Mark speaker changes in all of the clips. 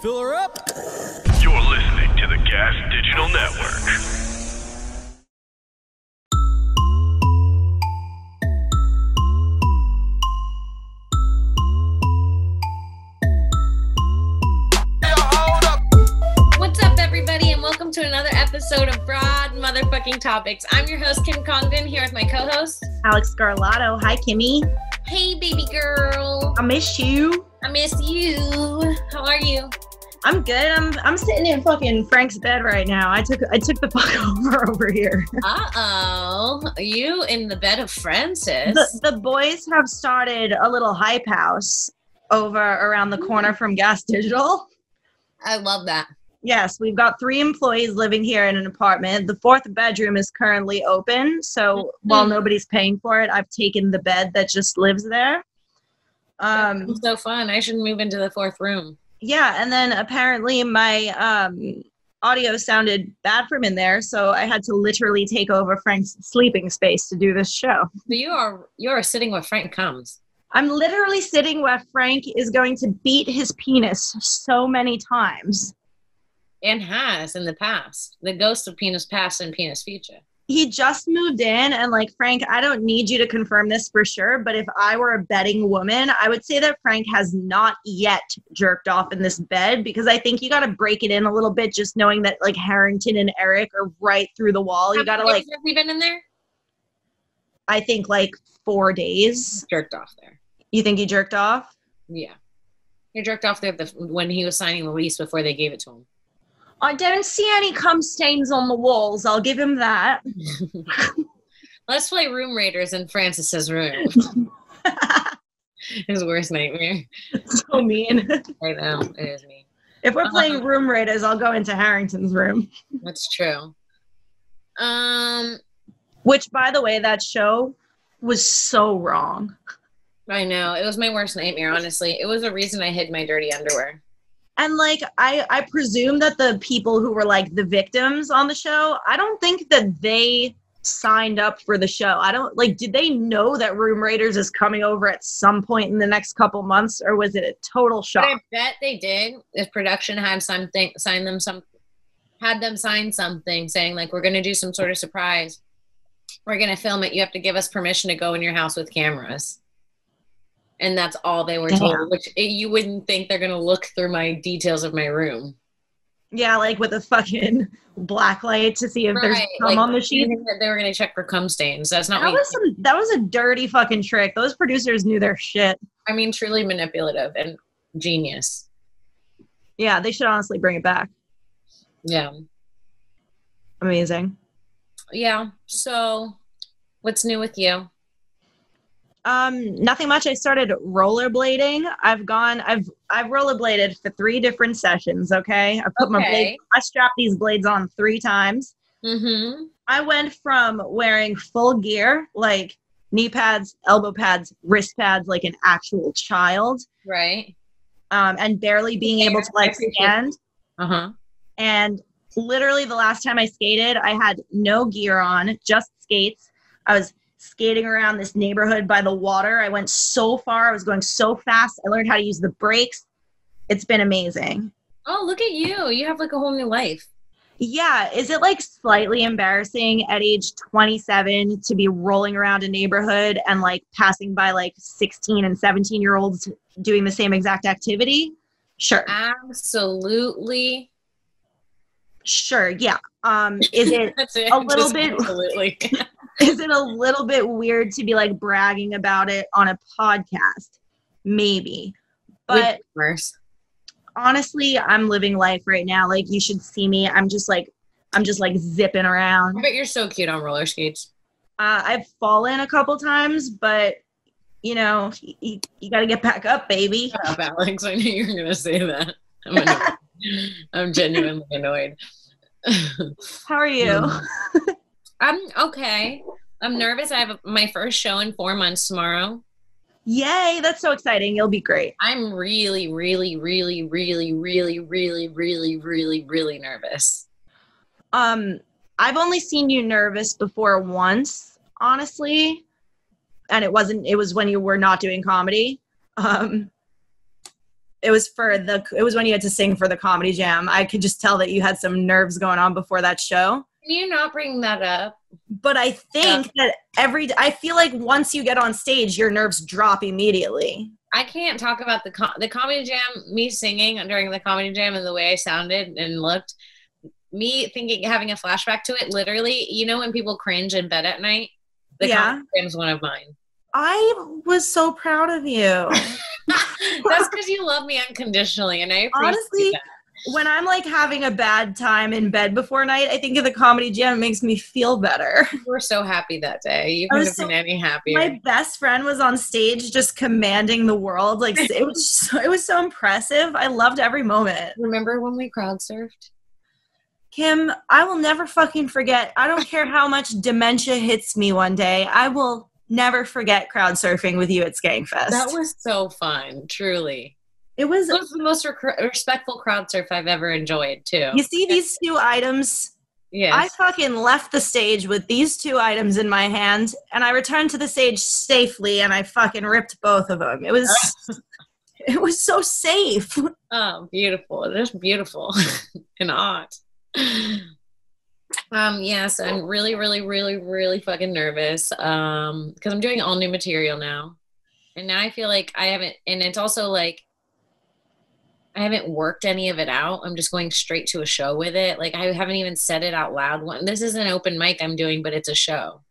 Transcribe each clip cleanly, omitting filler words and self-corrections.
Speaker 1: Fill her up.
Speaker 2: You're listening to the Gas Digital Network.
Speaker 3: What's up, everybody, and welcome to another episode of Broad Motherfucking Topics. I'm your host, Kim Congdon, here with my co-host,
Speaker 4: Alex Scarlato. Hi, Kimmy.
Speaker 3: Hey, baby girl.
Speaker 4: I miss you.
Speaker 3: I miss you. How are you?
Speaker 4: I'm good. I'm sitting in fucking Frank's bed right now. I took the fuck over here.
Speaker 3: Uh-oh. Are you in the bed of Francis?
Speaker 4: The boys have started a little hype house over around the corner from Gas Digital.
Speaker 3: I love that.
Speaker 4: Yes, we've got 3 employees living here in an apartment. The 4th bedroom is currently open. So while nobody's paying for it, I've taken the bed that just lives there.
Speaker 3: It's so fun. I should move into the 4th room.
Speaker 4: Yeah, and then apparently my audio sounded bad from in there, so I had to literally take over Frank's sleeping space to do this show.
Speaker 3: So you are sitting where Frank comes.
Speaker 4: I'm literally sitting where Frank is going to beat his penis so many times.
Speaker 3: And has in the past. The ghost of penis past and penis future.
Speaker 4: He just moved in, and like, Frank, I don't need you to confirm this for sure, but if I were a betting woman, I would say that Frank has not yet jerked off in this bed, because I think you got to break it in a little bit, just knowing that like Harrington and Eric are right through the wall. You got to like.
Speaker 3: Have we been in there?
Speaker 4: I think like 4 days.
Speaker 3: Jerked off there.
Speaker 4: You think he jerked off?
Speaker 3: Yeah. He jerked off there when he was signing the lease before they gave it to him.
Speaker 4: I don't see any cum stains on the walls. I'll give him that.
Speaker 3: Let's play Room Raiders in Francis's room. His worst nightmare.
Speaker 4: So mean.
Speaker 3: I know, it is mean.
Speaker 4: If we're playing Room Raiders, I'll go into Harrington's room.
Speaker 3: That's true.
Speaker 4: Which, by the way, that show was so wrong.
Speaker 3: I know. It was my worst nightmare, honestly. It was the reason I hid my dirty underwear.
Speaker 4: And like, I presume that the people who were like the victims on the show, I don't think that they signed up for the show. I don't like, did they know that Room Raiders is coming over at some point in the next couple months, or was it a total shock?
Speaker 3: But I bet they did. If production had them sign something saying like, we're going to do some sort of surprise. We're going to film it. You have to give us permission to go in your house with cameras. And that's all they were told, which you wouldn't think they're going to look through my details of my room.
Speaker 4: Yeah, like with a fucking black light to see if there's cum on the sheet.
Speaker 3: That they were going to check for cum stains. That's not
Speaker 4: that was a dirty fucking trick. Those producers knew their shit.
Speaker 3: I mean, truly manipulative and genius.
Speaker 4: Yeah, they should honestly bring it back.
Speaker 3: Yeah.
Speaker 4: Amazing.
Speaker 3: Yeah. So what's new with you?
Speaker 4: Nothing much. I started rollerblading. I've rollerbladed for 3 different sessions. Okay. I strapped these blades on 3 times.
Speaker 3: Mm-hmm.
Speaker 4: I went from wearing full gear, like knee pads, elbow pads, wrist pads, like an actual child.
Speaker 3: Right.
Speaker 4: And barely being able to like stand.
Speaker 3: Uh-huh.
Speaker 4: And literally the last time I skated, I had no gear on, just skates. I was skating around this neighborhood by the water. I went so far. I was going so fast. I learned how to use the brakes. It's been amazing.
Speaker 3: Oh, look at you. You have like a whole new life.
Speaker 4: Yeah. Is it like slightly embarrassing at age 27 to be rolling around a neighborhood and like passing by like 16 and 17-year-olds doing the same exact activity? Sure.
Speaker 3: Absolutely.
Speaker 4: Sure. Yeah. Is it a little bit?
Speaker 3: Absolutely.
Speaker 4: Is it a little bit weird to be like bragging about it on a podcast? Maybe. But honestly, I'm living life right now. Like, you should see me. I'm just like zipping around.
Speaker 3: I bet you're so cute on roller skates.
Speaker 4: I've fallen a couple times, but you know, you got to get back up, baby.
Speaker 3: Shut up, Alex. I knew you were going to say that. I'm genuinely annoyed.
Speaker 4: How are you?
Speaker 3: I'm okay. I'm nervous. I have my first show in 4 months tomorrow.
Speaker 4: Yay, that's so exciting. You'll be great.
Speaker 3: I'm really, really, really, really, really, really, really, really, really nervous.
Speaker 4: I've only seen you nervous before once, honestly. And it was when you were not doing comedy. It was when you had to sing for the Comedy Jam. I could just tell that you had some nerves going on before that show.
Speaker 3: Can you not bring that up?
Speaker 4: But I think that I feel like once you get on stage, your nerves drop immediately.
Speaker 3: I can't talk about the Comedy Jam, me singing during the Comedy Jam and the way I sounded and looked, me thinking, having a flashback to it, literally, you know when people cringe in bed at night? The Comedy Jam is one of mine.
Speaker 4: I was so proud of you.
Speaker 3: That's because you love me unconditionally, and I appreciate
Speaker 4: honestly,
Speaker 3: that.
Speaker 4: When I'm like having a bad time in bed before night, I think of the Comedy Jam. It makes me feel better.
Speaker 3: You were so happy that day. You couldn't have been any happier.
Speaker 4: My best friend was on stage just commanding the world. Like it was so impressive. I loved every moment.
Speaker 3: Remember when we crowd surfed?
Speaker 4: Kim, I will never fucking forget. I don't care how much dementia hits me one day. I will never forget crowd surfing with you at Skankfest.
Speaker 3: That was so fun, truly.
Speaker 4: It was
Speaker 3: the most respectful crowd surf I've ever enjoyed, too.
Speaker 4: You see these 2 items?
Speaker 3: Yes.
Speaker 4: I fucking left the stage with these 2 items in my hand, and I returned to the stage safely, and I fucking ripped both of them. It was so safe.
Speaker 3: Oh, beautiful. Just beautiful and odd. Yes, I'm really, really, really, really fucking nervous because I'm doing all new material now. And now I feel like I haven't, and it's also like, I haven't worked any of it out. I'm just going straight to a show with it. Like I haven't even said it out loud. This is an open mic I'm doing, but it's a show.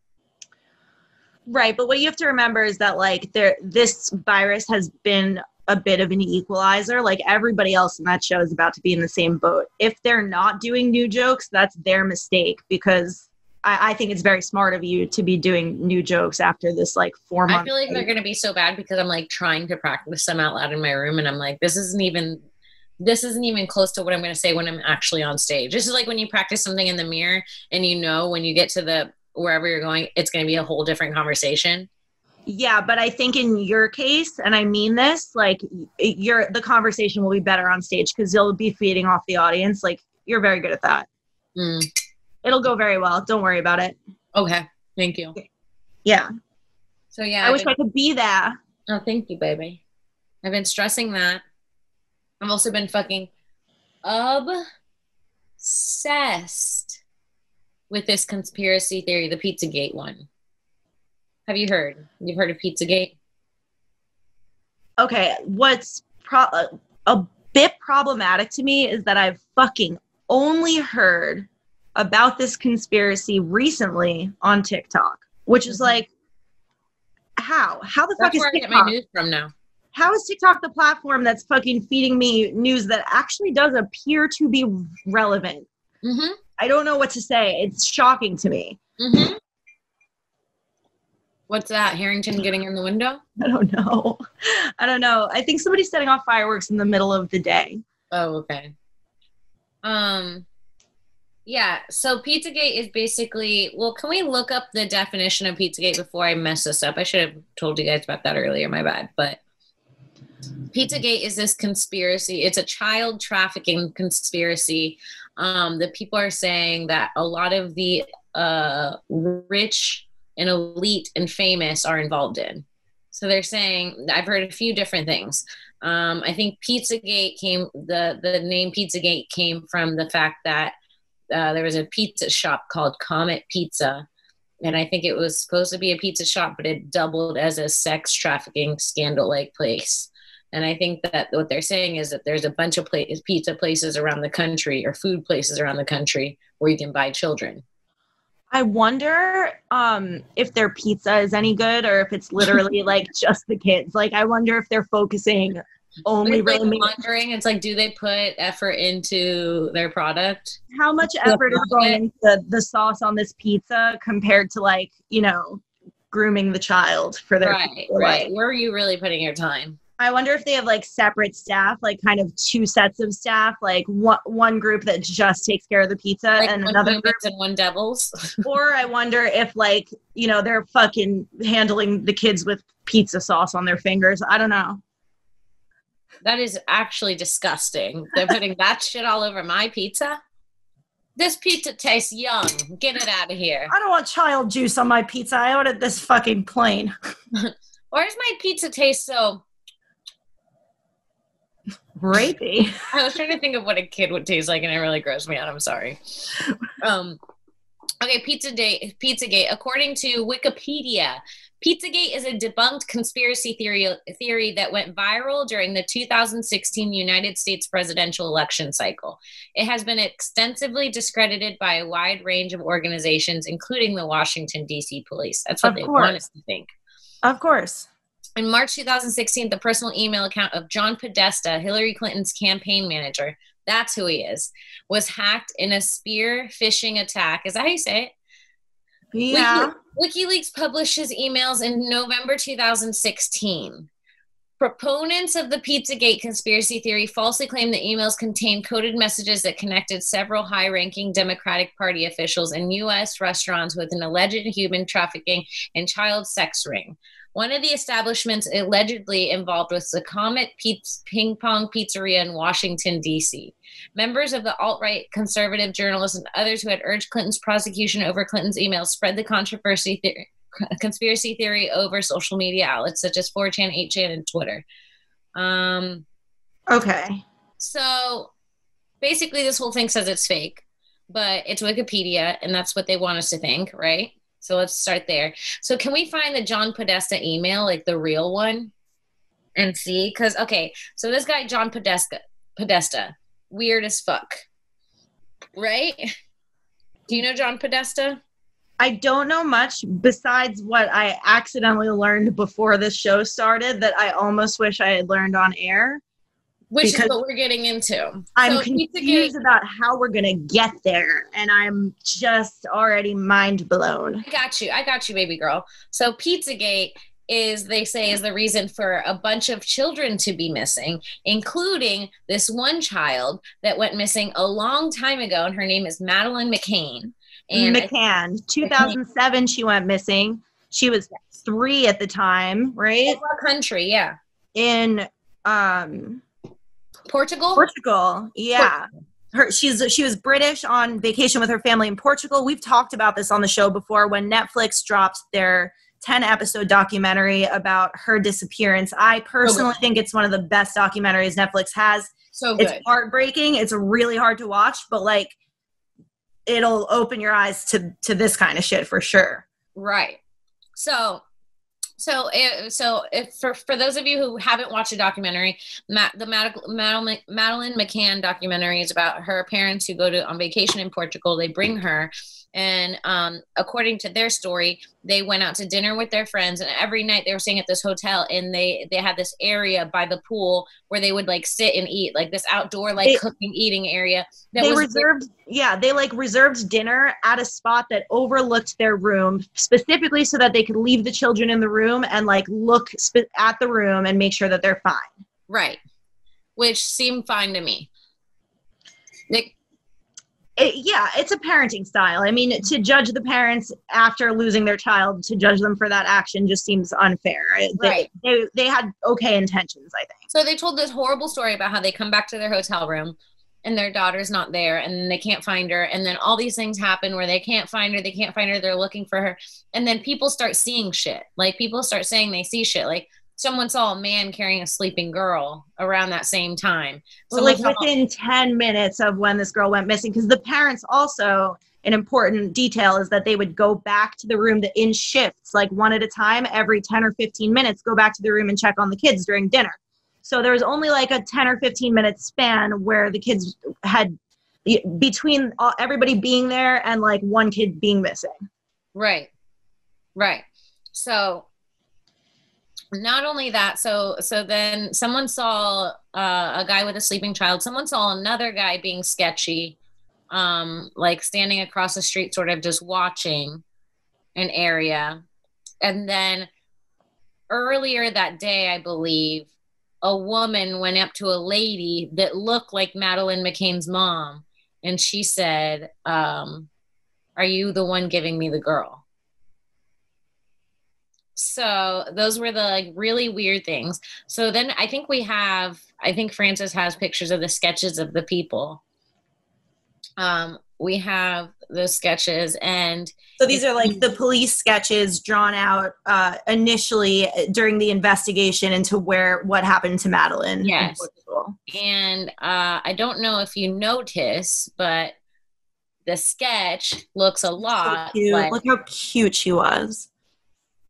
Speaker 4: Right. But what you have to remember is that like this virus has been a bit of an equalizer. Like everybody else in that show is about to be in the same boat. If they're not doing new jokes, that's their mistake, because I think it's very smart of you to be doing new jokes after this like 4 months.
Speaker 3: I feel like they're going to be so bad because I'm like trying to practice them out loud in my room. And I'm like, this isn't even close to what I'm going to say when I'm actually on stage. This is like when you practice something in the mirror and you know, when you get to wherever you're going, it's going to be a whole different conversation.
Speaker 4: Yeah, but I think in your case, and I mean this, like the conversation will be better on stage because you'll be feeding off the audience. Like you're very good at that. It'll go very well. Don't worry about it.
Speaker 3: Okay. Thank you.
Speaker 4: Yeah.
Speaker 3: So yeah.
Speaker 4: I wish I could be there.
Speaker 3: Oh, thank you, baby. I've been stressing that. I've also been fucking obsessed with this conspiracy theory, the Pizzagate one. Have you heard? You've heard of Pizzagate?
Speaker 4: Okay. What's a bit problematic to me is that I've fucking only heard about this conspiracy recently on TikTok, which is like, how the fuck is TikTok? That's where I get my news
Speaker 3: from now.
Speaker 4: How is TikTok the platform that's fucking feeding me news that actually does appear to be relevant?
Speaker 3: Mm-hmm.
Speaker 4: I don't know what to say. It's shocking to me.
Speaker 3: Mm-hmm. What's that? Harrington getting in the window?
Speaker 4: I don't know. I think somebody's setting off fireworks in the middle of the day.
Speaker 3: Oh, okay. Yeah, so Pizzagate is basically, well, can we look up the definition of Pizzagate before I mess this up? I should have told you guys about that earlier, my bad. But Pizzagate is this conspiracy. It's a child trafficking conspiracy. The people are saying that a lot of the rich and elite and famous are involved in. So they're saying, I've heard a few different things. I think Pizzagate the name Pizzagate came from the fact that there was a pizza shop called Comet Pizza. And I think it was supposed to be a pizza shop, but it doubled as a sex trafficking scandal-like place. And I think that what they're saying is that there's a bunch of pizza places around the country or food places around the country where you can buy children.
Speaker 4: I wonder if their pizza is any good or if it's literally like just the kids. Like, I wonder if they're focusing only
Speaker 3: really wondering. It's like, do they put effort into their product?
Speaker 4: How much effort is going into the sauce on this pizza compared to like, grooming the child for their
Speaker 3: right. Where are you really putting your time?
Speaker 4: I wonder if they have like separate staff, like kind of two sets of staff, like one group that just takes care of the pizza
Speaker 3: like
Speaker 4: and
Speaker 3: one
Speaker 4: another group
Speaker 3: and one devils.
Speaker 4: Or I wonder if like, they're fucking handling the kids with pizza sauce on their fingers. I don't know.
Speaker 3: That is actually disgusting. They're putting that shit all over my pizza. This pizza tastes young. Get it out of here.
Speaker 4: I don't want child juice on my pizza. I ordered this fucking plain.
Speaker 3: Why does my pizza taste so
Speaker 4: Rapey.
Speaker 3: I was trying to think of what a kid would taste like, and it really grossed me out. I'm sorry. Okay, Pizzagate. According to Wikipedia, Pizzagate is a debunked conspiracy theory that went viral during the 2016 United States presidential election cycle. It has been extensively discredited by a wide range of organizations, including the Washington, D.C. police. That's what they want us to think.
Speaker 4: Of course.
Speaker 3: In March 2016, the personal email account of John Podesta, Hillary Clinton's campaign manager, that's who he is, was hacked in a spear phishing attack. Is that how you say it?
Speaker 4: Yeah.
Speaker 3: WikiLeaks published his emails in November 2016. Proponents of the Pizzagate conspiracy theory falsely claim the emails contained coded messages that connected several high-ranking Democratic Party officials in U.S. restaurants with an alleged human trafficking and child sex ring. One of the establishments allegedly involved was the Comet Ping Pong Pizzeria in Washington, D.C. Members of the alt-right conservative journalists and others who had urged Clinton's prosecution over Clinton's emails spread the conspiracy theory over social media outlets such as 4chan, 8chan, and Twitter.
Speaker 4: Okay.
Speaker 3: So basically this whole thing says it's fake, but it's Wikipedia, and that's what they want us to think, right? So let's start there. So can we find the John Podesta email, like the real one, and see? Because, okay, so this guy, John Podesta, weird as fuck, right? Do you know John Podesta?
Speaker 4: I don't know much besides what I accidentally learned before this show started that I almost wish I had learned on air.
Speaker 3: Which is what we're getting into.
Speaker 4: I'm confused about how we're going to get there, and I'm just already mind blown.
Speaker 3: I got you, baby girl. So Pizzagate is, they say, is the reason for a bunch of children to be missing, including this one child that went missing a long time ago, and her name is Madeleine McCann. And
Speaker 4: McCann. 2007, she went missing. She was 3 at the time, right?
Speaker 3: In what country? Yeah.
Speaker 4: In Portugal, yeah. She was British on vacation with her family in Portugal. We've talked about this on the show before when Netflix dropped their 10-episode documentary about her disappearance. I personally think it's one of the best documentaries Netflix has.
Speaker 3: So good.
Speaker 4: It's heartbreaking. It's really hard to watch, but like it'll open your eyes to this kind of shit for sure.
Speaker 3: Right. So if for those of you who haven't watched the documentary, the Madeleine McCann documentary is about her parents who go on vacation in Portugal. They bring her, and according to their story, they went out to dinner with their friends, and every night they were staying at this hotel, and they had this area by the pool where they would like sit and eat, like this outdoor cooking eating area. They reserved dinner at a spot that overlooked their room specifically so that they could leave the children in the room and like look at the room and make sure that they're fine. Right. Which seemed fine to me.
Speaker 4: It's a parenting style. I mean, to judge the parents after losing their child, to judge them for that action just seems unfair.
Speaker 3: Right.
Speaker 4: They had okay intentions, I think.
Speaker 3: So they told this horrible story about how they come back to their hotel room and their daughter's not there and they can't find her. And then all these things happen where they can't find her. They're looking for her. And then people start seeing shit. Like people start saying they see shit. Like someone saw a man carrying a sleeping girl around that same time.
Speaker 4: Within 10 minutes of when this girl went missing. Because the parents also, an important detail is that they would go back to the room in shifts, like one at a time, every 10 or 15 minutes, go back to the room and check on the kids during dinner. So there was only like a 10 or 15 minute span where the kids had between everybody being there and like one kid being missing.
Speaker 3: Right. So not only that, so then someone saw a guy with a sleeping child. Someone saw another guy being sketchy, like standing across the street, sort of just watching an area. And then earlier that day, I believe, a woman went up to a lady that looked like Madeleine McCann's mom. And she said, are you the one giving me the girl? So those were the like really weird things. So then I think Frances has pictures of the sketches of the people. we have those sketches, and
Speaker 4: so these are like the police sketches drawn out initially during the investigation into what happened to Madeline.
Speaker 3: Yes. And I don't know if you notice, but the sketch looks a lot like...
Speaker 4: Look how cute she was.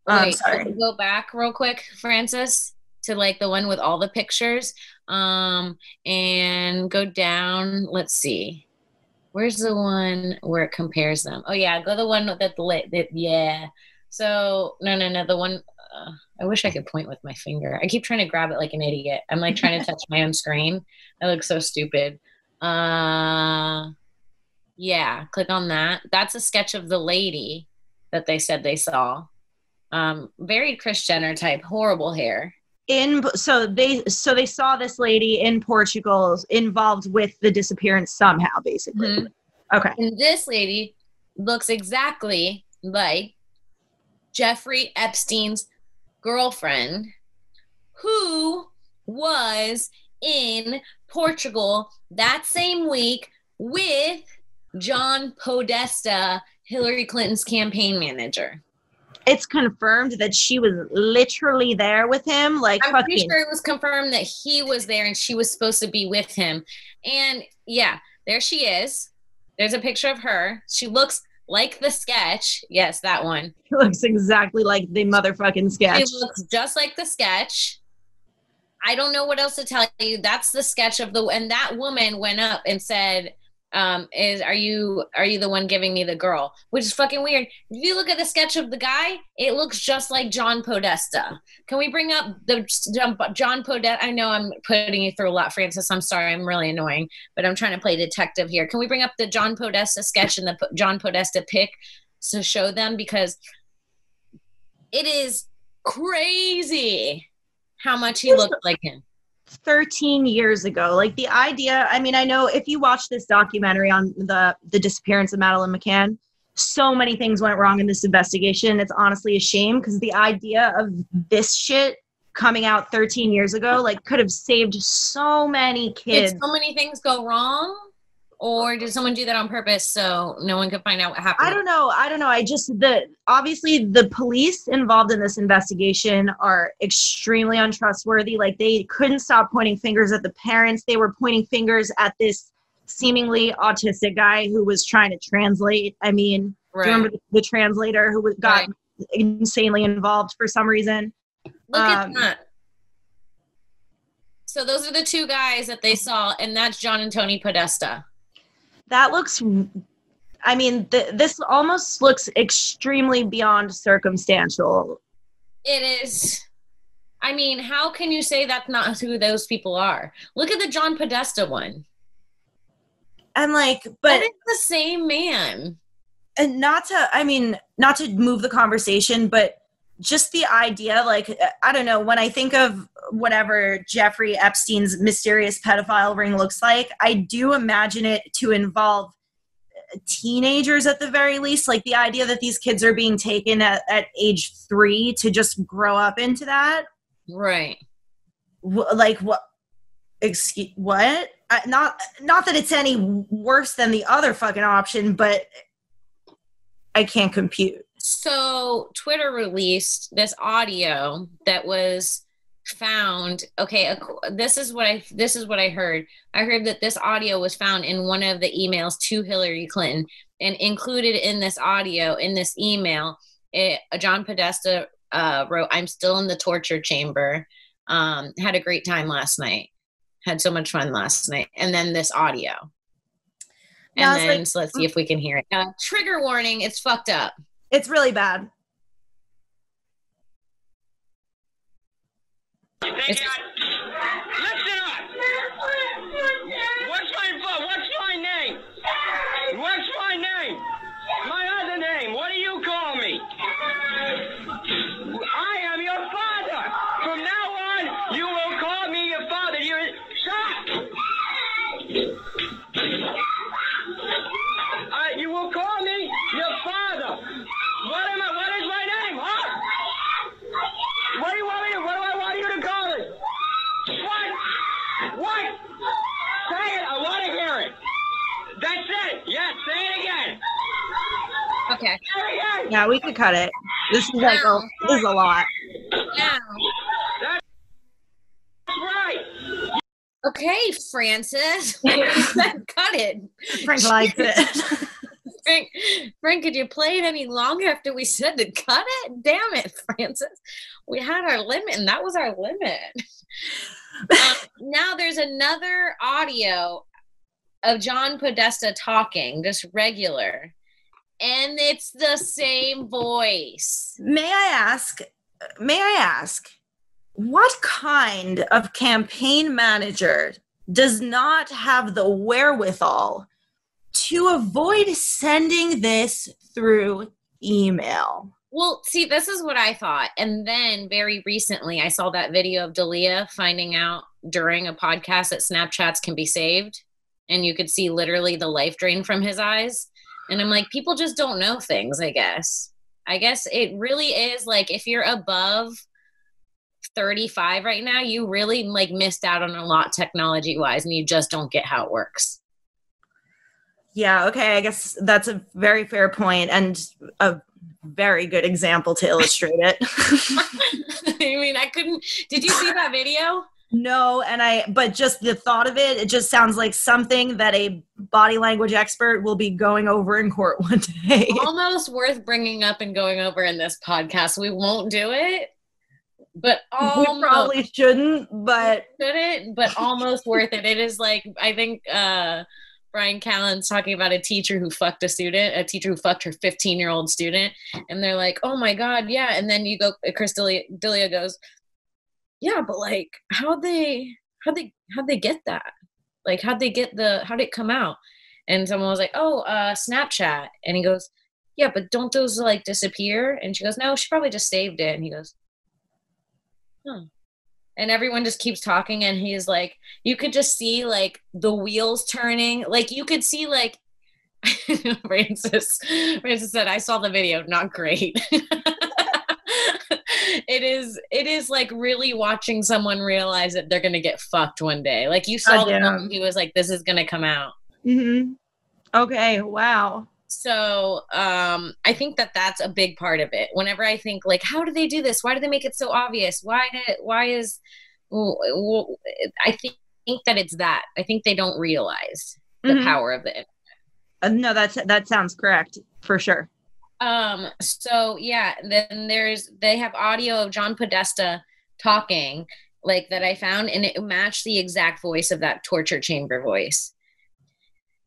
Speaker 3: Wait, sorry. Go back real quick, Francis, to like the one with all the pictures, and go down. Let's see. Where's the one where it compares them? Oh yeah, go the one that yeah. So no, the one. I wish I could point with my finger. I keep trying to grab it like an idiot. I'm like trying to touch my own screen. I look so stupid. Yeah, click on that. That's a sketch of the lady that they said they saw. Very Kris Jenner type, horrible hair.
Speaker 4: So they saw this lady in Portugal involved with the disappearance somehow, basically. Mm-hmm. Okay.
Speaker 3: And this lady looks exactly like Jeffrey Epstein's girlfriend, who was in Portugal that same week with John Podesta, Hillary Clinton's campaign manager.
Speaker 4: It's confirmed that she was literally there with him. Like,
Speaker 3: I'm pretty sure it was confirmed that he was there and she was supposed to be with him. And yeah, there she is. There's a picture of her. She looks like the sketch. Yes, that one.
Speaker 4: She looks exactly like the motherfucking sketch.
Speaker 3: She looks just like the sketch. I don't know what else to tell you. That's the sketch of and that woman went up and said, are you the one giving me the girl? Which is fucking weird. If you look at the sketch of the guy, it looks just like John Podesta. Can we bring up the John Podesta? I know I'm putting you through a lot, Francis. I'm sorry, I'm really annoying, but I'm trying to play detective here. Can we bring up the John Podesta sketch and the John Podesta pic to show them? Because it is crazy how much he looked like him.
Speaker 4: 13 years ago. Like the idea, I mean, I know if you watch this documentary on the disappearance of Madeleine McCann, so many things went wrong in this investigation. It's honestly a shame because the idea of this shit coming out 13 years ago, like could have saved so many kids.
Speaker 3: Did so many things go wrong? Or did someone do that on purpose so no one could find out what happened?
Speaker 4: I don't know. Obviously the police involved in this investigation are extremely untrustworthy. Like they couldn't stop pointing fingers at the parents. They were pointing fingers at this seemingly autistic guy who was trying to translate. I mean, right. Do you remember the translator who got insanely involved for some reason?
Speaker 3: Look at that. So those are the two guys that they saw, and that's John and Tony Podesta.
Speaker 4: That looks, I mean, this almost looks extremely beyond circumstantial.
Speaker 3: It is. I mean, how can you say that's not who those people are? Look at the John Podesta one.
Speaker 4: And like, but
Speaker 3: it's the same man.
Speaker 4: And not to move the conversation, but just the idea, like, I don't know, when I think of whatever Jeffrey Epstein's mysterious pedophile ring looks like, I do imagine it to involve teenagers at the very least. Like the idea that these kids are being taken at age 3 to just grow up into that.
Speaker 3: Right.
Speaker 4: Like what? Excuse what? Not that it's any worse than the other fucking option, but I can't compute.
Speaker 3: So Twitter released this audio that was found. Okay, this is what I heard. I heard that this audio was found in one of the emails to Hillary Clinton, and included in this audio, in this email, John Podesta wrote, "I'm still in the torture chamber. Had a great time last night. Had so much fun last night." And then this audio. And then so let's see if we can hear it. Trigger warning, it's fucked up.
Speaker 4: It's really bad.
Speaker 1: Listen up. What's my name? What's my name? My other name. What do you call me? I am your father. From now on, you will call me your father. You will call me your father. What is my name, huh? What do I want you to call it?
Speaker 4: Yeah, we could cut it. This is like this is a lot.
Speaker 3: Now.
Speaker 1: That's right.
Speaker 3: Okay, Francis. Cut it.
Speaker 4: Frank likes it.
Speaker 3: Frank, could you play it any longer after we said to cut it? Damn it, Francis. We had our limit, and that was our limit. Now there's another audio of John Podesta talking, just regular. And it's the same voice.
Speaker 4: May I ask, what kind of campaign manager does not have the wherewithal to avoid sending this through email?
Speaker 3: Well, see, this is what I thought. And then very recently, I saw that video of Dalia finding out during a podcast that Snapchats can be saved. And you could see literally the life drain from his eyes. And I'm like, people just don't know things, I guess. I guess it really is like if you're above 35 right now, you really like missed out on a lot technology-wise, and you just don't get how it works.
Speaker 4: Yeah, okay, I guess that's a very fair point and a very good example to illustrate it.
Speaker 3: I mean, did you see that video?
Speaker 4: No, but just the thought of it just sounds like something that a body language expert will be going over in court one day.
Speaker 3: Almost worth bringing up and going over in this podcast. We won't do it, but we
Speaker 4: probably shouldn't, but
Speaker 3: almost worth it. It is like, I think Brian Callen's talking about a teacher who fucked a teacher who fucked her 15-year-old student, and they're like, oh my God, yeah. And then Chris D'Elia goes, yeah, but like, how'd they get that? Like, how'd it come out? And someone was like, oh, Snapchat. And he goes, yeah, but don't those like disappear? And she goes, no, she probably just saved it. And he goes, huh. And everyone just keeps talking. And he's like, you could just see like the wheels turning. Like you could see like, Francis said, I saw the video, not great. It is like really watching someone realize that they're going to get fucked one day. Like you saw the moment he was like, this is going to come out.
Speaker 4: Mm-hmm. Okay. Wow.
Speaker 3: So I think that's a big part of it. Whenever I think like, how do they do this? Why do they make it so obvious? I think that it's that. I think they don't realize the power of it.
Speaker 4: No, that sounds correct for sure.
Speaker 3: So yeah, then they have audio of John Podesta talking like that I found, and it matched the exact voice of that torture chamber voice.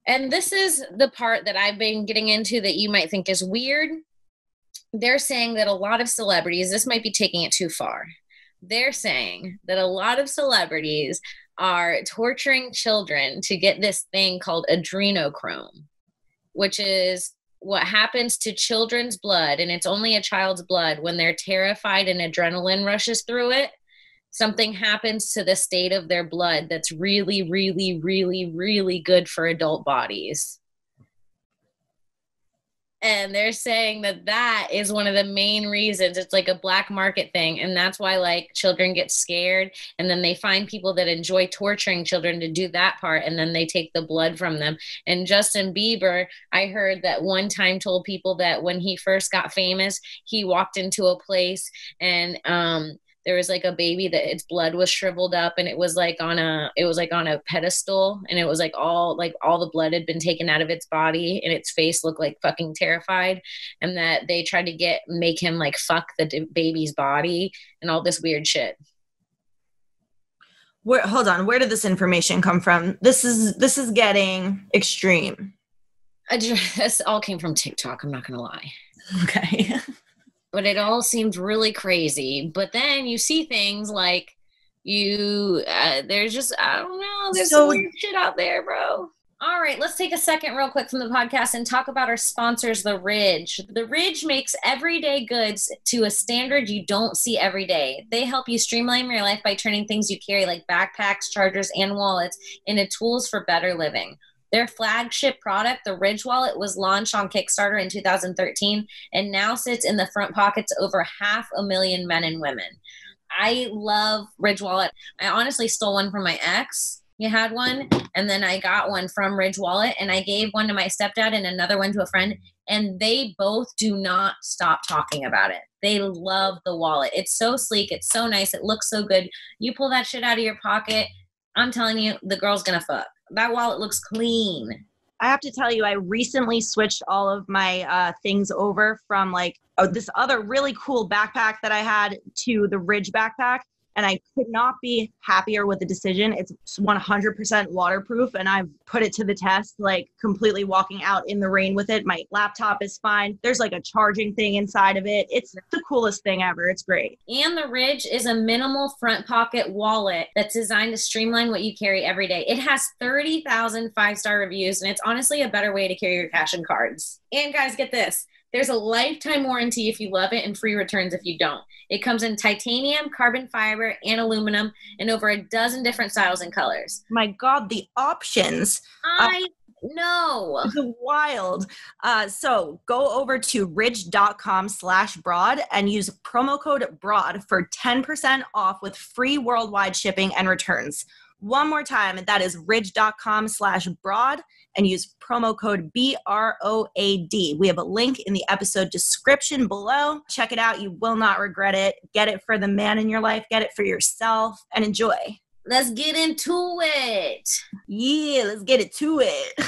Speaker 3: And this is the part that I've been getting into that you might think is weird. They're saying that a lot of celebrities, this might be taking it too far. They're saying that a lot of celebrities are torturing children to get this thing called adrenochrome, which is what happens to children's blood, and it's only a child's blood, when they're terrified and adrenaline rushes through it. Something happens to the state of their blood that's really, really, really, really good for adult bodies. And they're saying that is one of the main reasons. It's like a black market thing. And that's why like children get scared. And then they find people that enjoy torturing children to do that part. And then they take the blood from them. And Justin Bieber, I heard that one time told people that when he first got famous, he walked into a place and there was like a baby that its blood was shriveled up, and it was like on a pedestal, and it was like all the blood had been taken out of its body, and its face looked like fucking terrified, and that they tried to make him like fuck the baby's body and all this weird shit.
Speaker 4: Hold on, where did this information come from? This is getting extreme.
Speaker 3: This all came from TikTok, I'm not gonna lie.
Speaker 4: Okay.
Speaker 3: But it all seemed really crazy. But then you see things like there's just, I don't know, there's some weird shit out there, bro. All right, let's take a second real quick from the podcast and talk about our sponsors, The Ridge. The Ridge makes everyday goods to a standard you don't see every day. They help you streamline your life by turning things you carry like backpacks, chargers, and wallets into tools for better living. Their flagship product, the Ridge Wallet, was launched on Kickstarter in 2013 and now sits in the front pockets of over 500,000 men and women. I love Ridge Wallet. I honestly stole one from my ex. He had one, and then I got one from Ridge Wallet, and I gave one to my stepdad and another one to a friend, and they both do not stop talking about it. They love the wallet. It's so sleek. It's so nice. It looks so good. You pull that shit out of your pocket, I'm telling you, the girl's gonna fuck. That wallet looks clean.
Speaker 4: I have to tell you, I recently switched all of my things over from like this other really cool backpack that I had to the Ridge backpack. And I could not be happier with the decision. It's 100% waterproof, and I've put it to the test, like completely walking out in the rain with it. My laptop is fine. There's like a charging thing inside of it. It's the coolest thing ever. It's great.
Speaker 3: And the Ridge is a minimal front pocket wallet that's designed to streamline what you carry every day. It has 30,000 5-star reviews, and it's honestly a better way to carry your cash and cards. And guys, get this. There's a lifetime warranty if you love it and free returns if you don't. It comes in titanium, carbon fiber, and aluminum in over a dozen different styles and colors.
Speaker 4: My God, the options.
Speaker 3: I know.
Speaker 4: It's wild. So go over to ridge.com/broad and use promo code BROAD for 10% off with free worldwide shipping and returns. One more time, that is ridge.com/broad and use promo code BROAD. We have a link in the episode description below. Check it out. You will not regret it. Get it for the man in your life. Get it for yourself and enjoy.
Speaker 3: Let's get into it.
Speaker 4: Yeah, let's get it to it.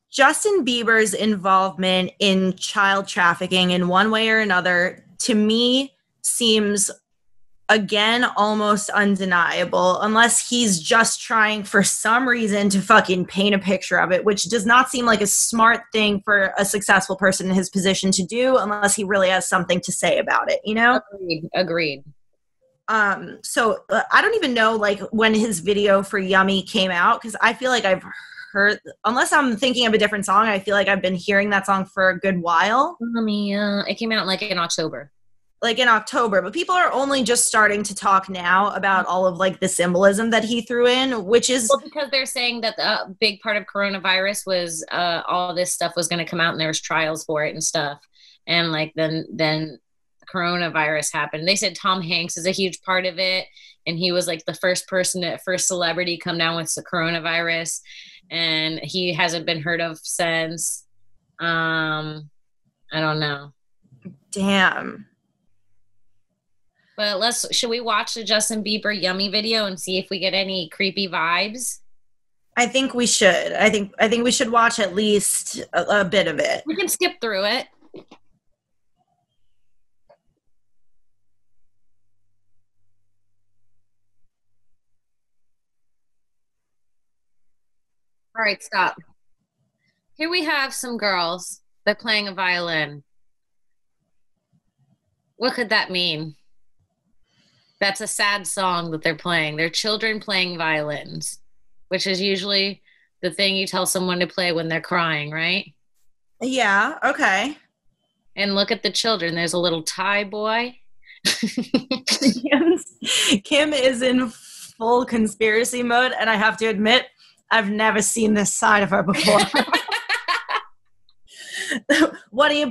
Speaker 4: Justin Bieber's involvement in child trafficking in one way or another, to me, seems again, almost undeniable, unless he's just trying for some reason to fucking paint a picture of it, which does not seem like a smart thing for a successful person in his position to do, unless he really has something to say about it, you know?
Speaker 3: Agreed.
Speaker 4: So I don't even know, like, when his video for Yummy came out, because I feel like I've heard, unless I'm thinking of a different song, I feel like I've been hearing that song for a good while.
Speaker 3: It came out like in October.
Speaker 4: But people are only just starting to talk now about all of like the symbolism that he threw in, which is
Speaker 3: because they're saying that the big part of coronavirus was all this stuff was going to come out and there was trials for it and stuff. And like then coronavirus happened. They said Tom Hanks is a huge part of it. And he was like the first celebrity come down with the coronavirus. And he hasn't been heard of since. I don't know.
Speaker 4: Damn.
Speaker 3: But should we watch the Justin Bieber Yummy video and see if we get any creepy vibes?
Speaker 4: I think we should. I think we should watch at least a bit of it.
Speaker 3: We can skip through it. All right, stop. Here we have some girls. They're playing a violin. What could that mean? That's a sad song that they're playing. They're children playing violins, which is usually the thing you tell someone to play when they're crying, right?
Speaker 4: Yeah, okay.
Speaker 3: And look at the children. There's a little Thai boy.
Speaker 4: Yes. Kim is in full conspiracy mode, and I have to admit, I've never seen this side of her before. What do you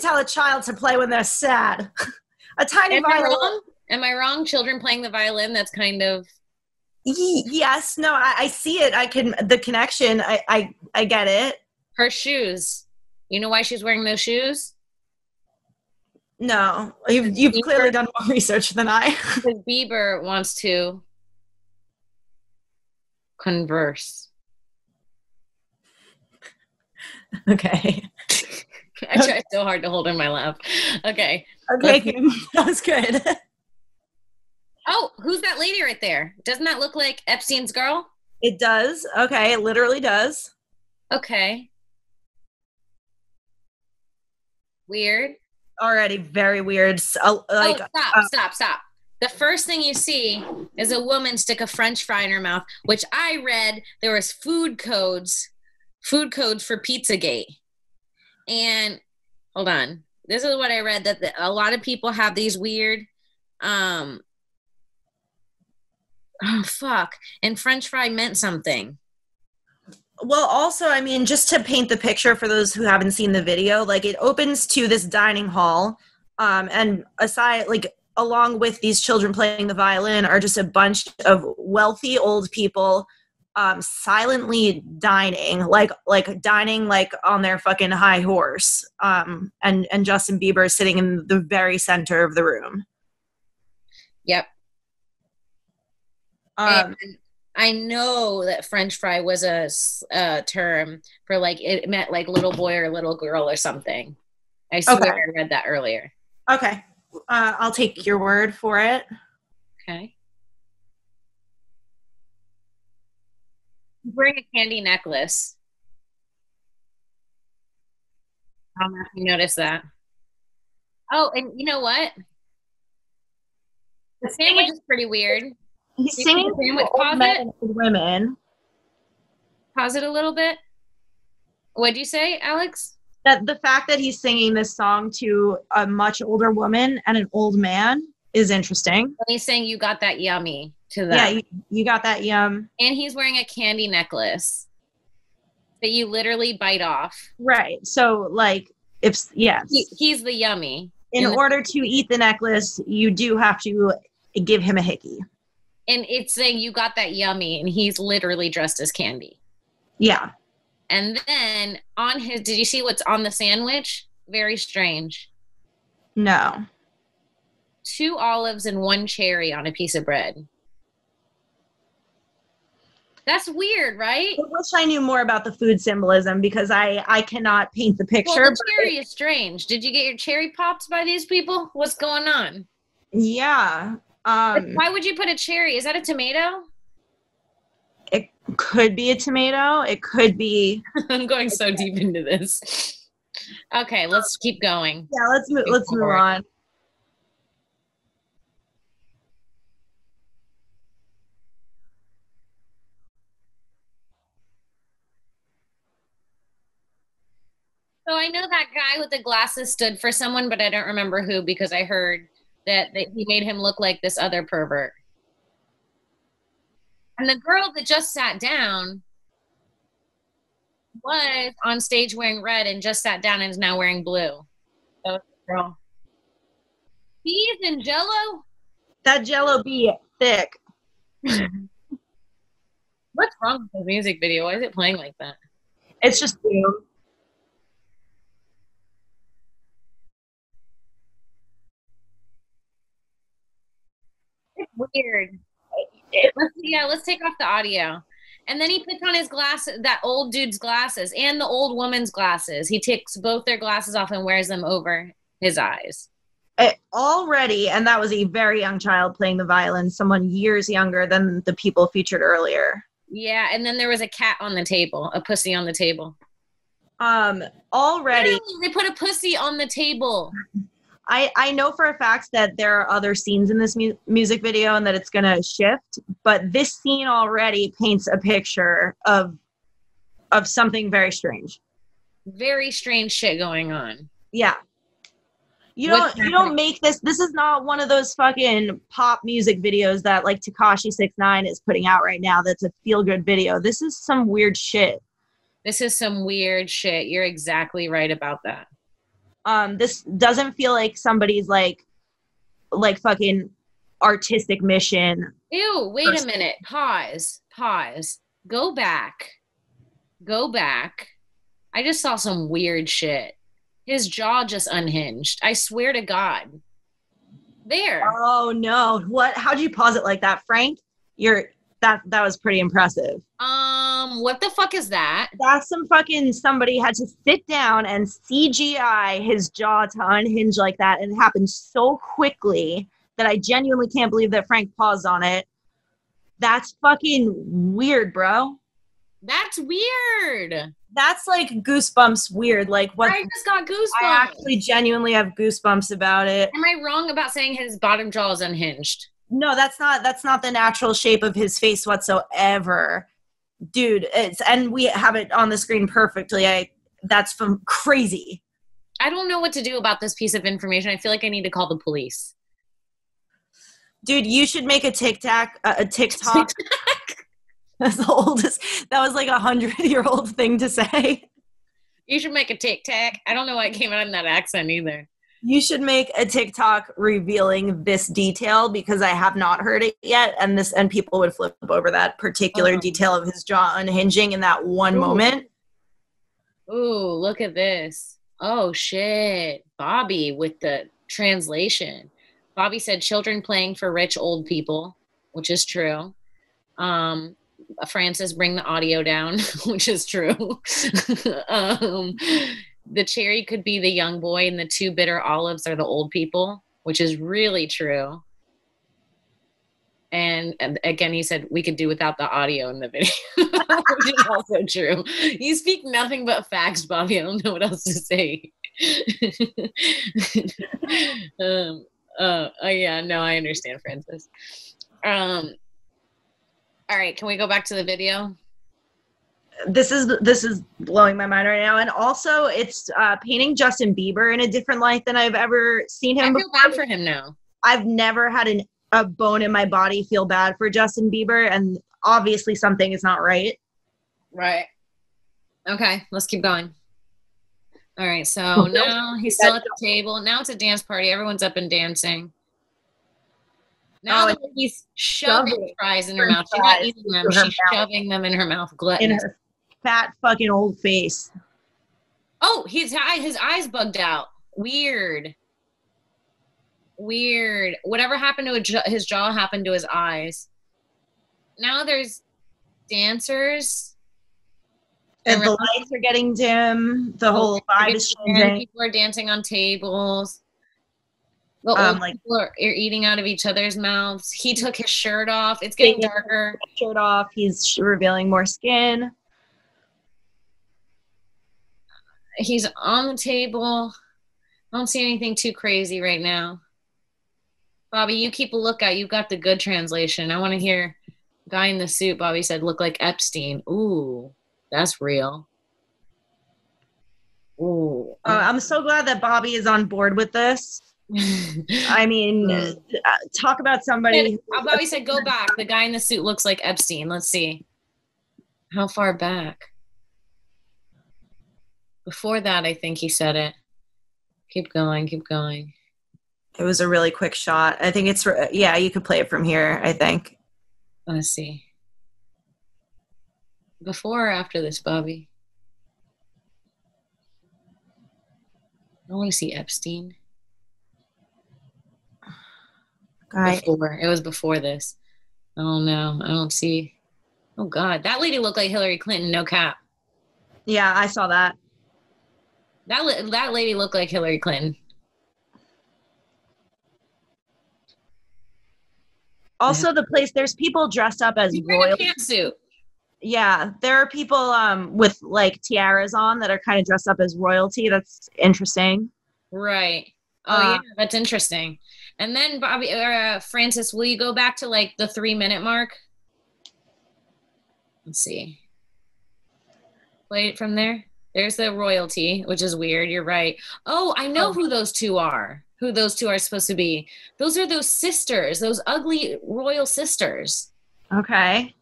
Speaker 4: tell a child to play when they're sad? A tiny violin.
Speaker 3: Am I wrong? Children playing the violin, that's kind of...
Speaker 4: Yes. No, I see it. The connection. I get it.
Speaker 3: Her shoes. You know why she's wearing those shoes?
Speaker 4: No. You've clearly done more research than I.
Speaker 3: Because Bieber wants to converse.
Speaker 4: Okay.
Speaker 3: I tried so hard to hold in my laugh. Okay.
Speaker 4: Okay, Kim. That was good.
Speaker 3: Oh, who's that lady right there? Doesn't that look like Epstein's girl?
Speaker 4: It does. Okay, it literally does.
Speaker 3: Okay. Weird.
Speaker 4: Already very weird. Stop.
Speaker 3: The first thing you see is a woman stick a French fry in her mouth, which I read there was food codes for Pizzagate. And hold on. This is what I read, that a lot of people have these weird and French fry meant something.
Speaker 4: Well, also, I mean, just to paint the picture for those who haven't seen the video, like it opens to this dining hall, and aside, like along with these children playing the violin are just a bunch of wealthy old people, silently dining, like dining like on their fucking high horse. And Justin Bieber is sitting in the very center of the room.
Speaker 3: Yep. And I know that French fry was a term for like, it meant like little boy or little girl or something. I swear I read that earlier.
Speaker 4: Okay. I'll take your word for it.
Speaker 3: Okay. He's wearing a candy necklace. I don't know if you noticed that. Oh, and you know what? The sandwich is pretty weird.
Speaker 4: He's singing
Speaker 3: sandwich.
Speaker 4: Pause men and women.
Speaker 3: Pause it a little bit. What'd you say, Alex?
Speaker 4: That the fact that he's singing this song to a much older woman and an old man is interesting.
Speaker 3: And he's saying "You got that yummy" to them.
Speaker 4: Yeah, you got that yum.
Speaker 3: And he's wearing a candy necklace that you literally bite off.
Speaker 4: Right. So, like,
Speaker 3: he's the yummy.
Speaker 4: In order to eat the necklace, you do have to give him a hickey.
Speaker 3: And it's saying "You got that yummy," and he's literally dressed as candy.
Speaker 4: Yeah.
Speaker 3: And then on his, did you see what's on the sandwich? Very strange.
Speaker 4: No.
Speaker 3: 2 olives and 1 cherry on a piece of bread. That's weird, right?
Speaker 4: I wish I knew more about the food symbolism because I cannot paint the picture.
Speaker 3: Well, the cherry is strange. Did you get your cherry popped by these people? What's going on?
Speaker 4: Yeah.
Speaker 3: Why would you put a cherry? Is that a tomato?
Speaker 4: It could be a tomato. It could be.
Speaker 3: I'm going so deep into this. Okay, let's keep going.
Speaker 4: Yeah, let's move on.
Speaker 3: So I know that guy with the glasses stood for someone, but I don't remember who because I heard that he made him look like this other pervert. And the girl that just sat down was on stage wearing red and just sat down and is now wearing blue. That was the girl. Peas and Jello?
Speaker 4: That Jello be thick.
Speaker 3: What's wrong with the music video? Why is it playing like that?
Speaker 4: It's just you.
Speaker 3: It's weird. Let's take off the audio. And then he puts on his glasses, that old dude's glasses and the old woman's glasses. He takes both their glasses off and wears them over his eyes.
Speaker 4: Already, and that was a very young child playing the violin, someone years younger than the people featured earlier.
Speaker 3: Yeah, and then there was a cat on the table, a pussy on the table.
Speaker 4: Already.
Speaker 3: Literally, they put a pussy on the table.
Speaker 4: I know for a fact that there are other scenes in this music video and that it's going to shift, but this scene already paints a picture of something very strange.
Speaker 3: Very strange shit going on.
Speaker 4: Yeah. You don't make this. This is not one of those fucking pop music videos that like Tekashi 6ix9ine is putting out right now. That's a feel good video. This is some weird shit.
Speaker 3: This is some weird shit. You're exactly right about that.
Speaker 4: This doesn't feel like somebody's like fucking artistic mission.
Speaker 3: Ew, wait a minute. Pause. Go back. I just saw some weird shit. His jaw just unhinged. I swear to God. There.
Speaker 4: Oh no. What? How'd you pause it like that, Frank? That was pretty impressive.
Speaker 3: What the fuck is that?
Speaker 4: That's somebody had to sit down and CGI his jaw to unhinge like that, and it happened so quickly that I genuinely can't believe that Frank paused on it. That's fucking weird, bro.
Speaker 3: That's weird.
Speaker 4: That's like goosebumps weird. Like what?
Speaker 3: I just got goosebumps.
Speaker 4: I actually genuinely have goosebumps about it.
Speaker 3: Am I wrong about saying his bottom jaw is unhinged?
Speaker 4: No, that's not the natural shape of his face whatsoever. Dude, and we have it on the screen perfectly. That's from crazy.
Speaker 3: I don't know what to do about this piece of information. I feel like I need to call the police.
Speaker 4: Dude, you should make a TikTok. That's the oldest. That was like 100-year-old thing to say.
Speaker 3: You should make a tic-tac. I don't know why it came out in that accent either.
Speaker 4: You should make a TikTok revealing this detail because I have not heard it yet, and people would flip over that particular detail of his jaw unhinging in that one moment.
Speaker 3: Ooh, look at this. Oh shit. Bobby with the translation. Bobby said children playing for rich old people, which is true. Francis, bring the audio down, which is true. The cherry could be the young boy and the two bitter olives are the old people, which is really true. And again, he said we could do without the audio in the video, which is also true. You speak nothing but facts, Bobby. I don't know what else to say. Yeah, no, I understand, Francis. All right, can we go back to the video?
Speaker 4: This is blowing my mind right now, and also it's painting Justin Bieber in a different light than I've ever seen him.
Speaker 3: I feel bad for him now.
Speaker 4: I've never had a bone in my body feel bad for Justin Bieber, and obviously something is not right.
Speaker 3: Right. Okay, let's keep going. All right, so now he's still at the table. Now it's a dance party. Everyone's up and dancing. Now he's shoving fries in her mouth. She's not eating them. She's shoving them in her mouth. Gluttonous.
Speaker 4: In her fat fucking old face.
Speaker 3: Oh, his eyes bugged out. Weird. Whatever happened to his jaw happened to his eyes. Now there's dancers.
Speaker 4: And the lights are getting dim. The whole vibe is changing.
Speaker 3: People are dancing on tables. The old people are eating out of each other's mouths. He took his shirt off. It's getting darker.
Speaker 4: Shirt off. He's revealing more skin.
Speaker 3: He's on the table. I don't see anything too crazy right now. Bobby, you keep a lookout. You've got the good translation. I want to hear guy in the suit. Bobby said, look like Epstein. Ooh, that's real. Ooh.
Speaker 4: I'm so glad that Bobby is on board with this. I mean, talk about somebody.
Speaker 3: Bobby said, go back. The guy in the suit looks like Epstein. Let's see. How far back? Before that, I think he said it. Keep going.
Speaker 4: It was a really quick shot. I think it's, yeah, you could play it from here, I think.
Speaker 3: Let's see. Before or after this, Bobby? I want to see Epstein. Before. It was before this. Oh, no. I don't see. Oh, God. That lady looked like Hillary Clinton, no cap.
Speaker 4: Yeah, I saw that.
Speaker 3: That lady looked like Hillary Clinton.
Speaker 4: Also, the place, there's people dressed up as royal.
Speaker 3: Pantsuit.
Speaker 4: Yeah, there are people with like tiaras on that are kind of dressed up as royalty. That's interesting.
Speaker 3: Right. Oh, yeah, that's interesting. And then Bobby, Francis, will you go back to like the 3-minute mark? Let's see. Play it from there. There's the royalty, which is weird. You're right. Oh, I know who those two are. Who those two are supposed to be. Those are those sisters, those ugly royal sisters.
Speaker 4: Okay.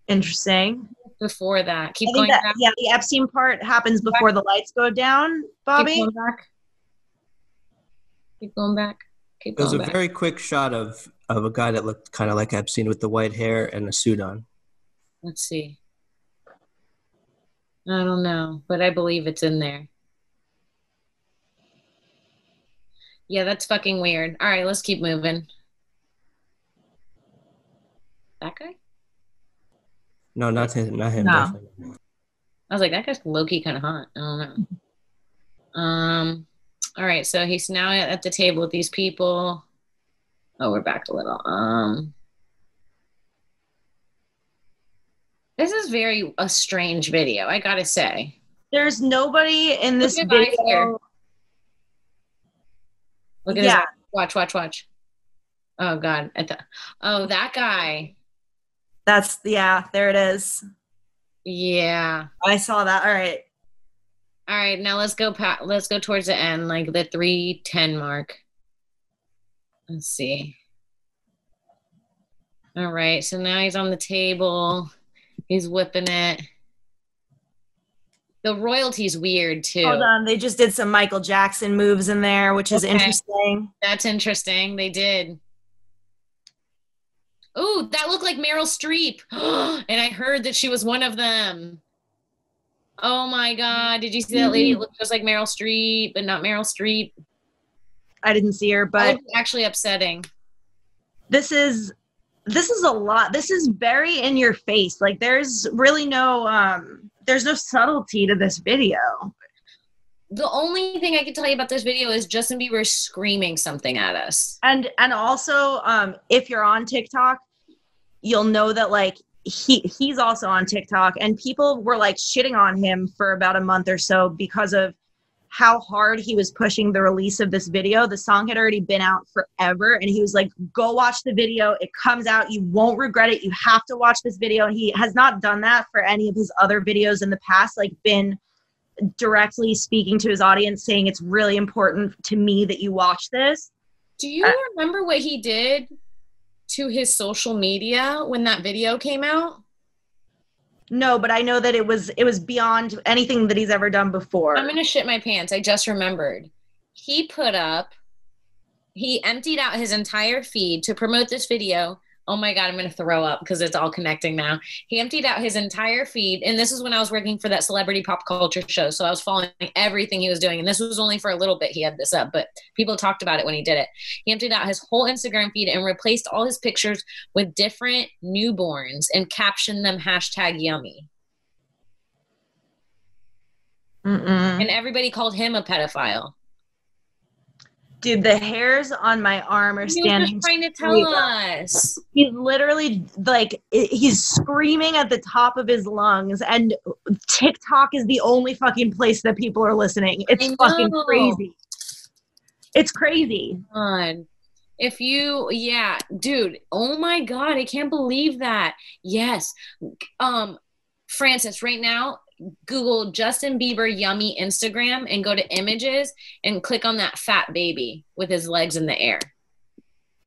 Speaker 4: Interesting.
Speaker 3: Before that. Keep going back.
Speaker 4: Yeah, the Epstein part happens before the lights go down, Bobby.
Speaker 3: Keep going back. Keep going back.
Speaker 5: It was a very quick shot of a guy that looked kind of like Epstein with the white hair and a suit on.
Speaker 3: Let's see. I don't know, but I believe it's in there. Yeah, that's fucking weird. All right, let's keep moving. That guy?
Speaker 5: No, not him.
Speaker 4: No.
Speaker 5: Definitely.
Speaker 3: I was like, that guy's low-key kind of hot. I don't know. All right, so he's now at the table with these people. Oh, we're back a little. This is a strange video, I gotta say.
Speaker 4: There's nobody in this video.
Speaker 3: Look at his eyes. Watch. Oh, God. Oh, that guy.
Speaker 4: There it is.
Speaker 3: Yeah.
Speaker 4: I saw that. All right,
Speaker 3: now let's go towards the end, like the 3:10 mark. Let's see. All right, so now he's on the table. He's whipping it. The royalty's weird too.
Speaker 4: Hold on, they just did some Michael Jackson moves in there, which is interesting.
Speaker 3: That's interesting. They did. Oh, that looked like Meryl Streep. And I heard that she was one of them. Oh my God. Did you see that lady? It looked just like Meryl Streep, but not Meryl Streep.
Speaker 4: I didn't see her, but
Speaker 3: that was actually upsetting.
Speaker 4: This is a lot. This is very in your face. Like there's really there's no subtlety to this video.
Speaker 3: The only thing I can tell you about this video is Justin Bieber screaming something at us.
Speaker 4: And also, if you're on TikTok, you'll know that like he's also on TikTok, and people were like shitting on him for about a month or so because of how hard he was pushing the release of this video. The song had already been out forever, and he was like, go watch the video. It comes out. You won't regret it. You have to watch this video. And he has not done that for any of his other videos in the past, like been directly speaking to his audience saying it's really important to me that you watch this.
Speaker 3: Do you remember what he did to his social media when that video came out?
Speaker 4: No, but I know that it was beyond anything that he's ever done before.
Speaker 3: I'm gonna shit my pants. I just remembered. He emptied out his entire feed to promote this video. Oh my God, I'm going to throw up because it's all connecting now. He emptied out his entire feed. And this is when I was working for that celebrity pop culture show. So I was following everything he was doing. And this was only for a little bit he had this up, but people talked about it when he did it. He emptied out his whole Instagram feed and replaced all his pictures with different newborns and captioned them #yummy. And everybody called him a pedophile.
Speaker 4: Dude, the hairs on my arm are standing.
Speaker 3: He was just trying to tell us.
Speaker 4: He's literally like, he's screaming at the top of his lungs, and TikTok is the only fucking place that people are listening. It's fucking crazy. It's crazy.
Speaker 3: God. Dude, oh my God, I can't believe that. Yes. Francis, right now, Google Justin Bieber yummy Instagram and go to images and click on that fat baby with his legs in the air.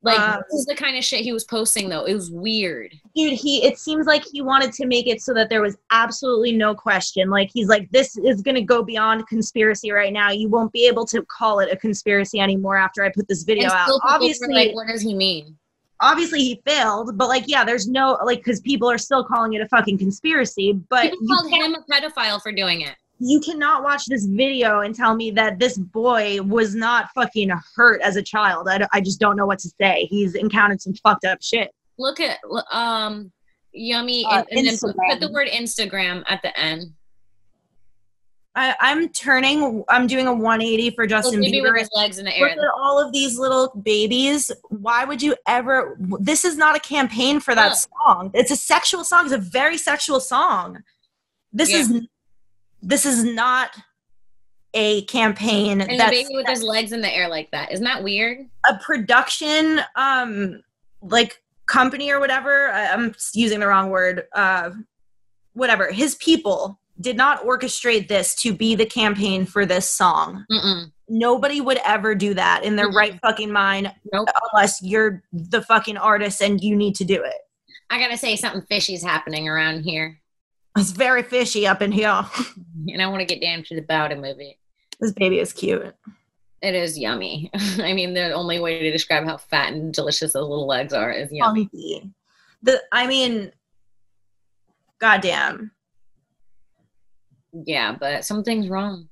Speaker 3: Like, this is the kind of shit he was posting, though. It was weird.
Speaker 4: Dude, it seems like he wanted to make it so that there was absolutely no question. Like, he's like, this is going to go beyond conspiracy right now. You won't be able to call it a conspiracy anymore after I put this video out. Obviously,
Speaker 3: like, what does he mean?
Speaker 4: Obviously he failed, but like, yeah, there's no, like, because people are still calling it a fucking conspiracy, but
Speaker 3: people called him a pedophile for doing it.
Speaker 4: You cannot watch this video and tell me that this boy was not fucking hurt as a child. I just don't know what to say. He's encountered some fuckt up shit.
Speaker 3: Look at yummy and then put the word Instagram at the end.
Speaker 4: I'm doing a 180 for Justin Bieber.
Speaker 3: With his legs in the air.
Speaker 4: Look at all of these little babies. Why would you ever? This is not a campaign for that song. It's a sexual song. It's a very sexual song. This is not a campaign.
Speaker 3: And the baby with his legs in the air like that. Isn't that weird?
Speaker 4: A production, like company or whatever. I'm using the wrong word. Whatever. His people did not orchestrate this to be the campaign for this song. Nobody would ever do that in their right fucking mind.
Speaker 3: Nope.
Speaker 4: Unless you're the fucking artist and you need to do it.
Speaker 3: I gotta say something fishy's happening around here.
Speaker 4: It's very fishy up in here.
Speaker 3: And I want to get down to the bottom of it.
Speaker 4: This baby is cute.
Speaker 3: It is yummy. I mean, the only way to describe how fat and delicious those little legs are is yummy.
Speaker 4: Goddamn.
Speaker 3: Yeah, but something's wrong.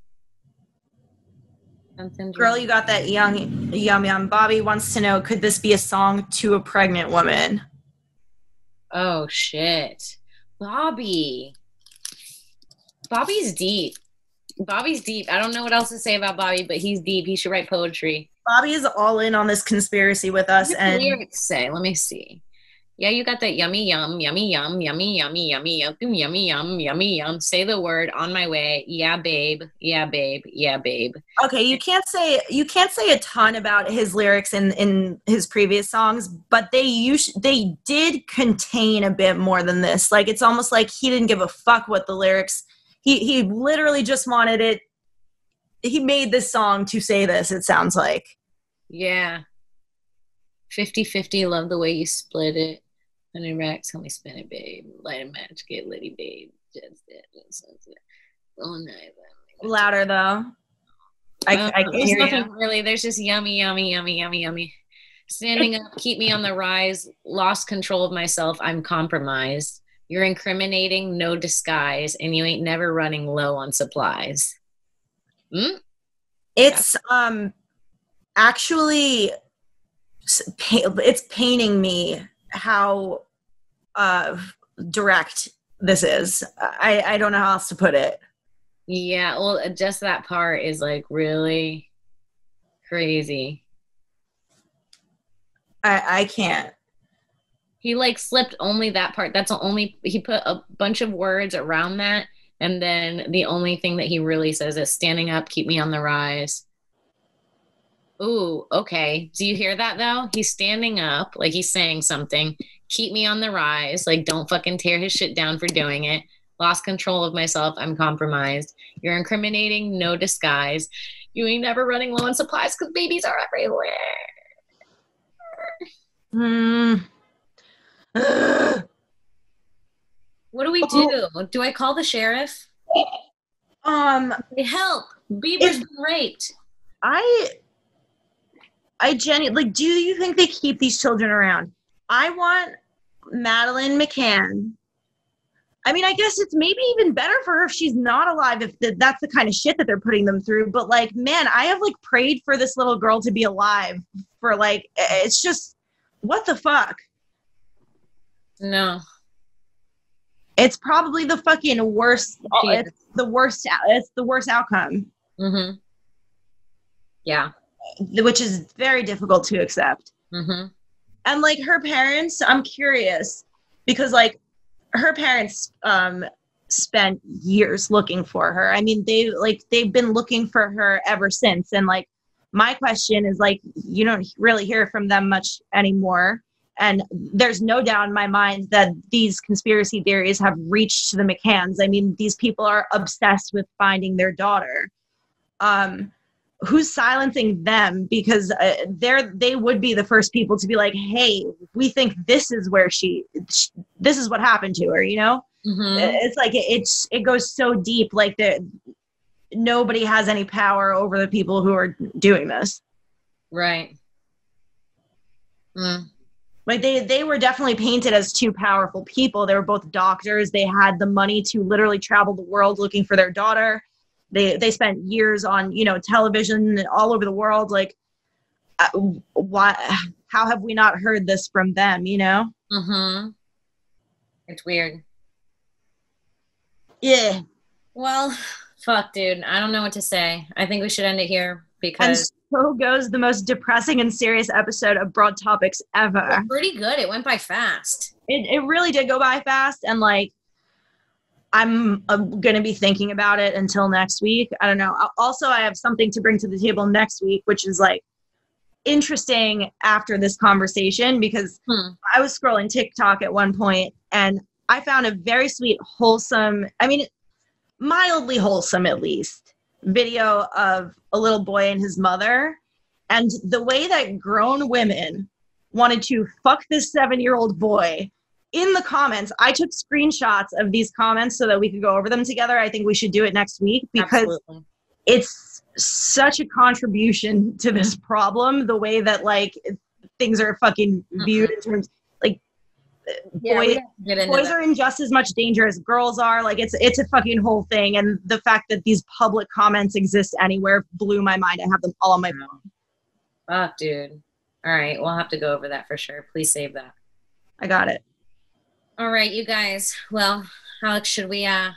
Speaker 4: Girl, you got that yum. Bobby wants to know, could this be a song to a pregnant woman?
Speaker 3: Oh, shit. Bobby's deep. Bobby's deep. I don't know what else to say about Bobby, but he's deep. He should write poetry.
Speaker 4: Bobby is all in on this conspiracy with us.
Speaker 3: What do the lyrics say? Let me see. Yeah, you got that yummy yum, yummy yum, yummy yummy yummy yummy yum, yummy yum. Say the word, on my way. Yeah, babe. Yeah, babe. Yeah, babe.
Speaker 4: Okay, you can't say a ton about his lyrics in his previous songs, but they did contain a bit more than this. Like, it's almost like he didn't give a fuck what the lyrics. He literally just wanted it. He made this song to say this, it sounds like.
Speaker 3: Yeah. 50-50, love the way you split it. 100 racks, help me spin it, babe. Light a match, get litty, babe. Just it. Oh no.
Speaker 4: Louder though. I can
Speaker 3: There's
Speaker 4: hear
Speaker 3: nothing
Speaker 4: you.
Speaker 3: really. There's just yummy, yummy, yummy, yummy, yummy. Standing up, keep me on the rise. Lost control of myself. I'm compromised. You're incriminating, no disguise, and you ain't never running low on supplies.
Speaker 4: It's actually it's paining me how direct this is. I don't know how else to put it.
Speaker 3: Yeah, well, just that part is like really crazy.
Speaker 4: I can't.
Speaker 3: He like slipped only that part. That's the only, he put a bunch of words around that. And then the only thing that he really says is standing up, keep me on the rise. Ooh, okay. Do you hear that though? He's standing up, like he's saying something. Keep me on the rise. Like, don't fucking tear his shit down for doing it. Lost control of myself. I'm compromised. You're incriminating, no disguise. You ain't never running low on supplies because babies are everywhere. What do we do? Do I call the sheriff? Help! Bieber's been raped.
Speaker 4: I genuinely, like, do you think they keep these children around? I want Madeline McCann. I mean, I guess it's maybe even better for her if she's not alive, if that's the kind of shit that they're putting them through. But like, man, I have like prayed for this little girl to be alive for like, it's just, what the fuck?
Speaker 3: No.
Speaker 4: It's probably the fucking worst. It's the worst outcome.
Speaker 3: Mm-hmm. Yeah.
Speaker 4: Which is very difficult to accept.
Speaker 3: Mm-hmm.
Speaker 4: And like her parents, I'm curious because like her parents spent years looking for her. I mean, they've been looking for her ever since. And like my question is like, you don't really hear from them much anymore. And there's no doubt in my mind that these conspiracy theories have reached the McCanns. I mean, these people are obsessed with finding their daughter. Who's silencing them? Because they would be the first people to be like, hey, we think this is where this is what happened to her, you know? Mm-hmm. It's like, it goes so deep, like nobody has any power over the people who are doing this.
Speaker 3: Right.
Speaker 4: Like they were definitely painted as two powerful people. They were both doctors. They had the money to literally travel the world looking for their daughter. They spent years on, television all over the world. Like, how have we not heard this from them,
Speaker 3: Mm-hmm. It's weird.
Speaker 4: Yeah.
Speaker 3: Well, fuck, dude. I don't know what to say. I think we should end it here because...
Speaker 4: And so goes the most depressing and serious episode of Broad Topics ever.
Speaker 3: Well, pretty good. It went by fast.
Speaker 4: It really did go by fast. And like, I'm going to be thinking about it until next week. I don't know. Also, I have something to bring to the table next week, which is like interesting after this conversation because I was scrolling TikTok at one point and I found a very sweet, wholesome, I mean, mildly wholesome at least, video of a little boy and his mother. And the way that grown women wanted to fuck this 7-year-old boy in the comments, I took screenshots of these comments so that we could go over them together. I think we should do it next week because it's such a contribution to this problem, the way that like things are fucking viewed in terms like boys are in just as much danger as girls are. Like it's a fucking whole thing. And the fact that these public comments exist anywhere blew my mind. I have them all on my phone.
Speaker 3: Fuck, dude. All right. We'll have to go over that for sure. Please save that.
Speaker 4: I got it.
Speaker 3: All right, you guys. Well, Alex, should we end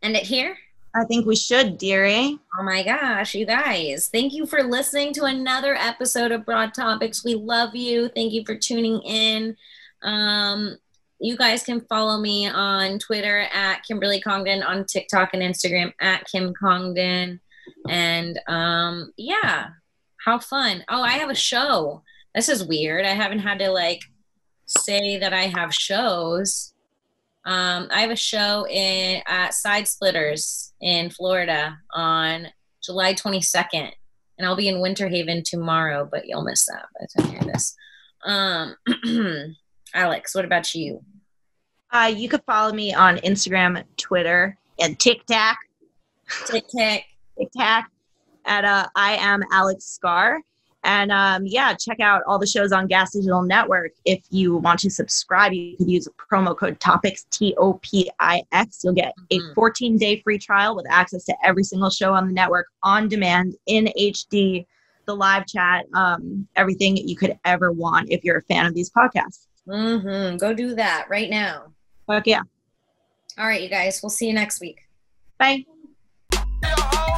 Speaker 3: it here?
Speaker 4: I think we should, dearie.
Speaker 3: Oh my gosh, you guys. Thank you for listening to another episode of Broad Topics. We love you. Thank you for tuning in. You guys can follow me on Twitter at Kimberly Congdon, on TikTok and Instagram at Kim Congdon. And yeah, how fun. Oh, I have a show. This is weird. I haven't had to like say that I have shows. I have a show at Side Splitters in Florida on July 22nd. And I'll be in Winter Haven tomorrow, but you'll miss that by the time you hear this. Alex, what about you?
Speaker 4: You could follow me on Instagram, Twitter, and TikTok
Speaker 3: Tic-tac.
Speaker 4: Tic-tac. At I am Alex Scar. And check out all the shows on Gas Digital Network. If you want to subscribe, you can use a promo code Topix, Topix. You'll get a 14-day free trial with access to every single show on the network on demand in HD, the live chat, everything you could ever want if you're a fan of these podcasts.
Speaker 3: Go do that right now.
Speaker 4: Fuck yeah.
Speaker 3: All right, you guys. We'll see you next week.
Speaker 4: Bye.
Speaker 2: Yeah,